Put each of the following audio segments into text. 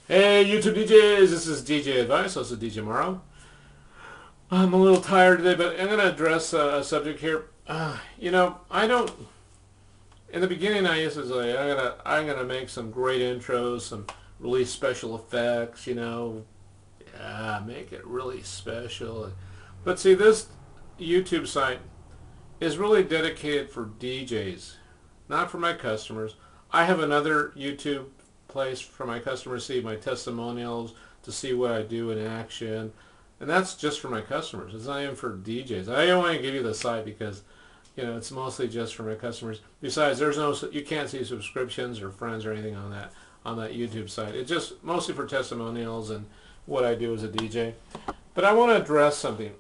Hey YouTube DJs, this is DJadvise, also DJ Morrow. I'm a little tired today, but I'm going to address a subject here. I don't. In the beginning, I used to say I'm gonna make some great intros, some really special effects. Make it really special. But see, this YouTube site is really dedicated for DJs, not for my customers. I have another YouTube place for my customers to see my testimonials, to see what I do in action, and that's just for my customers. It's not even for DJs. I don't want to give you the site because it's mostly just for my customers. Besides, you can't see subscriptions or friends or anything on that YouTube site. It's just mostly for testimonials and what I do as a DJ. But I want to address something.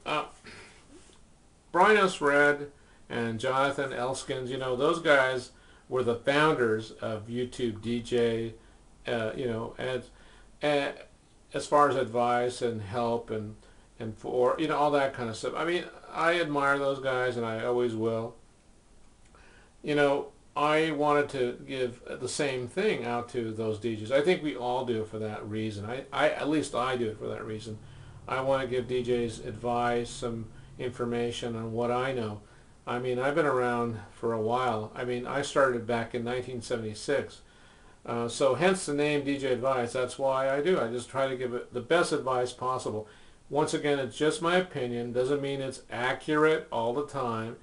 Brian S. Red and Jonathan Elskins, those guys were the founders of YouTube DJ, as far as advice and help and for, all that kind of stuff. I mean, I admire those guys and I always will. I wanted to give the same thing out to those DJs. I think we all do it for that reason. At least I do it for that reason. I want to give DJs advice, some information on what I know. I mean, I've been around for a while. I mean, I started back in 1976. So hence the name DJadvise. That's why I do. I just try to give it the best advice possible. Once again, it's just my opinion. Doesn't mean it's accurate all the time.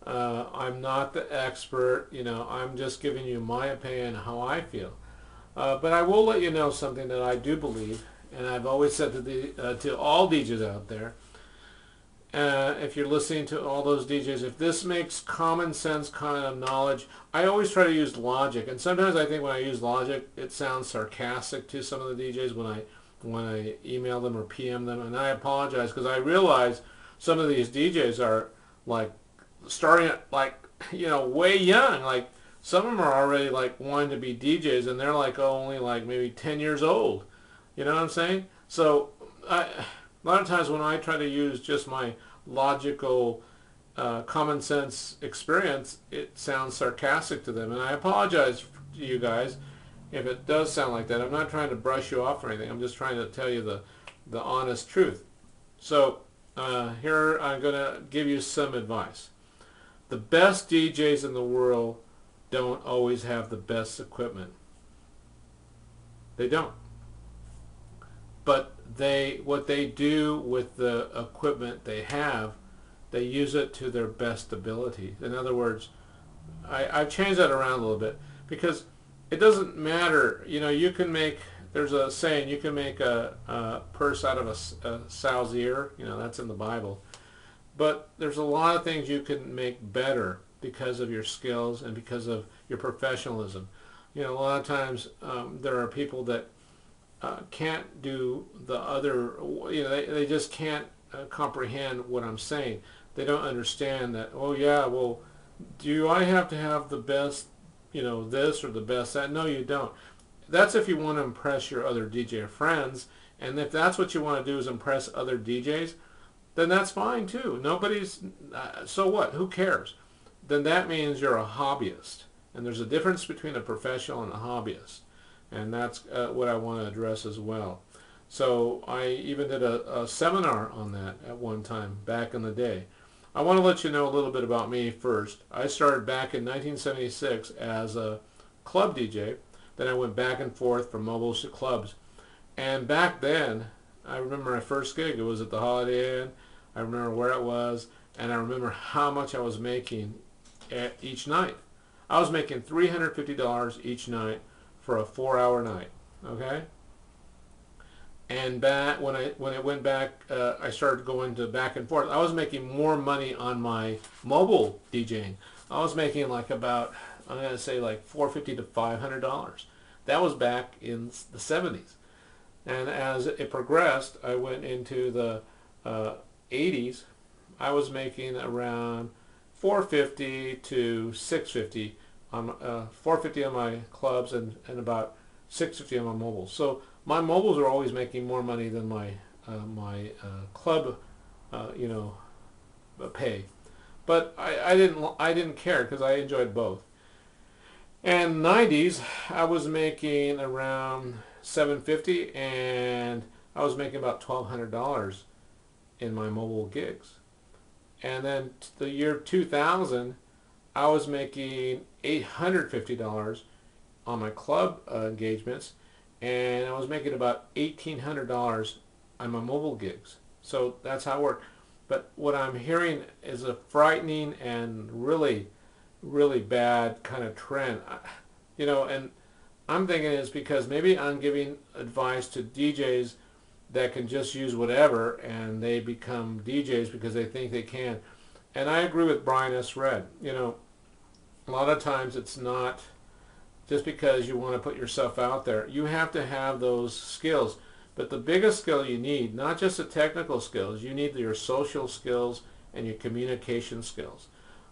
I'm not the expert. I'm just giving you my opinion, how I feel. But I will let you know something that I do believe, and I've always said to all DJs out there, if you're listening to all those DJs, if this makes common sense kind of knowledge, I always try to use logic. And sometimes I think when I use logic, it sounds sarcastic to some of the DJs when I email them or PM them. And I apologize because I realize some of these DJs are like starting at way young. Like some of them are already like wanting to be DJs and they're like only like maybe 10 years old. You know what I'm saying? So a lot of times when I try to use just my logical, common sense experience, it sounds sarcastic to them. And I apologize to you guys if it does sound like that. I'm not trying to brush you off or anything. I'm just trying to tell you the honest truth. So here I'm going to give you some advice. The best DJs in the world don't always have the best equipment. They don't. But what they do with the equipment they have, they use it to their best ability. In other words, I've changed that around a little bit because it doesn't matter. You can make, there's a saying, you can make a purse out of a sow's ear. That's in the Bible. But there's a lot of things you can make better because of your skills and because of your professionalism. A lot of times there are people that can't do the other, they just can't comprehend what I'm saying. They don't understand that, oh yeah, well, do I have to have the best, this or the best that? No, you don't. That's if you want to impress your other DJ friends, and if that's what you want to do is impress other DJs, then that's fine too. So what? Who cares? Then that means you're a hobbyist. And there's a difference between a professional and a hobbyist. And that's what I want to address as well. So I even did a seminar on that at one time back in the day. I want to let you know a little bit about me first. I started back in 1976 as a club DJ. Then I went back and forth from mobiles to clubs. And back then, I remember my first gig. It was at the Holiday Inn. I remember where it was. And I remember how much I was making each night. I was making $350 each night for a 4-hour night, okay? And back when it went back, I started going to back and forth. I was making more money on my mobile DJing. I was making like about, I'm going to say like $450 to $500. That was back in the 70s. And as it progressed, I went into the 80s. I was making around $450 to $650 on $450 on my clubs and about $650 on my mobiles. So my mobiles are always making more money than my club, pay. But I didn't care because I enjoyed both. And 90s, I was making around $750, and I was making about $1,200 in my mobile gigs. And then the year 2000, I was making $850 on my club engagements, and I was making about $1,800 on my mobile gigs. So that's how it worked. But what I'm hearing is a frightening and really, really bad kind of trend. And I'm thinking it's because maybe I'm giving advice to DJs that can just use whatever, and they become DJs because they think they can. And I agree with Brian S. Red. A lot of times it's not just because you want to put yourself out there. You have to have those skills. But the biggest skill you need, not just the technical skills, you need your social skills and your communication skills.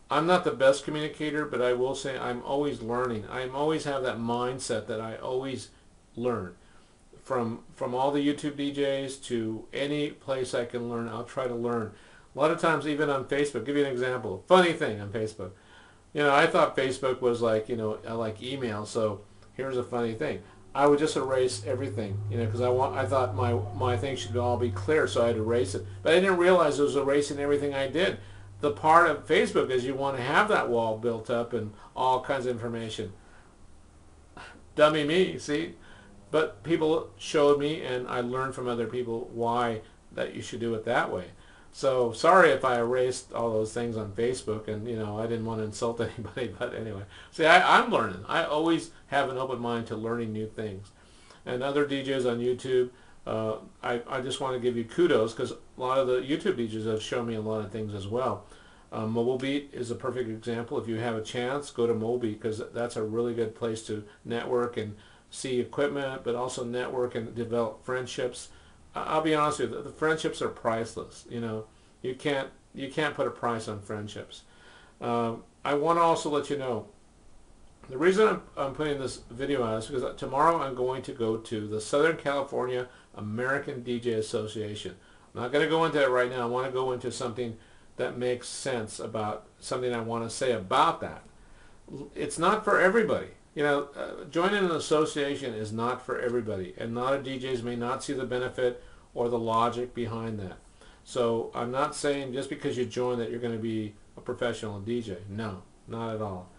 I'm not the best communicator, but I will say I'm always learning. I always have that mindset that I always learn. From all the YouTube DJs to any place I can learn, I'll try to learn. A lot of times, even on Facebook, I'll give you an example. Funny thing on Facebook. I thought Facebook was like, like email, so here's a funny thing. I would just erase everything, because I thought my thing should all be clear, so I'd erase it. But I didn't realize it was erasing everything I did. The part of Facebook is you want to have that wall built up and all kinds of information. Dummy me, see? But people showed me, and I learned from other people why that you should do it that way. So sorry if I erased all those things on Facebook, and I didn't want to insult anybody, but anyway. See, I'm learning. I always have an open mind to learning new things. And other DJs on YouTube, I just want to give you kudos, because a lot of the YouTube DJs have shown me a lot of things as well. MobileBeat is a perfect example. If you have a chance, go to MobileBeat, because that's a really good place to network and see equipment, but also network and develop friendships. I'll be honest with you, the friendships are priceless. You can't put a price on friendships. I want to also let you know, the reason I'm putting this video out is because tomorrow I'm going to go to the Southern California American DJ Association. I'm not going to go into it right now. I want to go into something that makes sense about something I want to say about that. It's not for everybody. Joining an association is not for everybody, and a lot of DJs may not see the benefit or the logic behind that. So I'm not saying just because you join that you're going to be a professional DJ. No, not at all.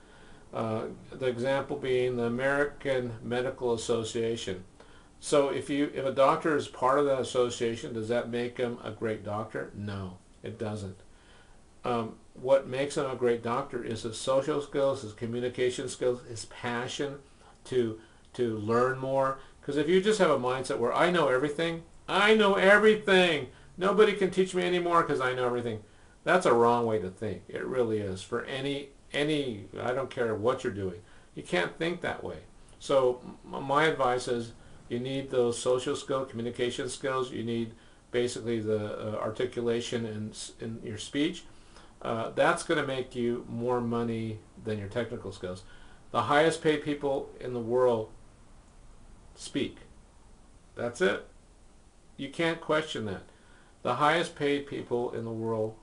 The example being the American Medical Association. So if a doctor is part of that association, does that make him a great doctor? No, it doesn't. What makes him a great doctor is his social skills, his communication skills, his passion to learn more. Because if you just have a mindset where I know everything, nobody can teach me anymore because I know everything, that's a wrong way to think. It really is. For any, I don't care what you're doing, you can't think that way. So my advice is you need those social skills, communication skills. You need basically the articulation in your speech. That's going to make you more money than your technical skills. The highest paid people in the world speak. That's it. You can't question that. The highest paid people in the world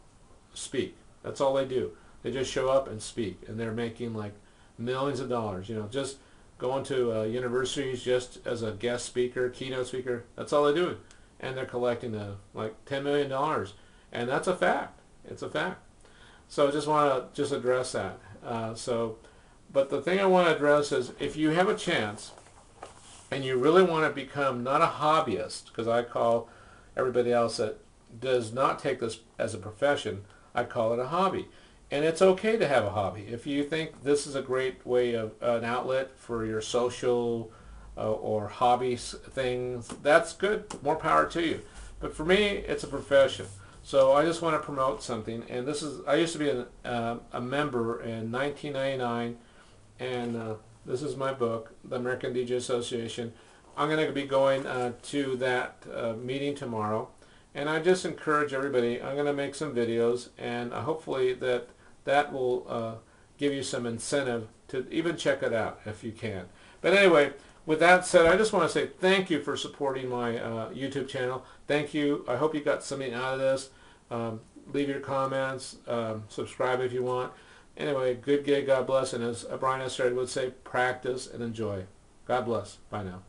speak. That's all they do. They just show up and speak, and they're making like millions of dollars. Just going to universities just as a guest speaker, keynote speaker. That's all they're doing, and they're collecting like $10 million, and that's a fact. It's a fact. So I just want to address that. But the thing I want to address is if you have a chance and you really want to become not a hobbyist, because I call everybody else that does not take this as a profession, I call it a hobby. And it's okay to have a hobby. If you think this is a great way of an outlet for your social or hobby things, that's good. More power to you. But for me, it's a profession. So I just want to promote something, and this is, I used to be a member in 1999, and this is my book, The American DJ Association. I'm going to be going to that meeting tomorrow, and I just encourage everybody, I'm going to make some videos, and hopefully that will give you some incentive to even check it out if you can. But anyway, with that said, I just want to say thank you for supporting my YouTube channel. Thank you. I hope you got something out of this. Leave your comments. Subscribe if you want. Anyway, good gig. God bless. And as Brian S. would say, practice and enjoy. God bless. Bye now.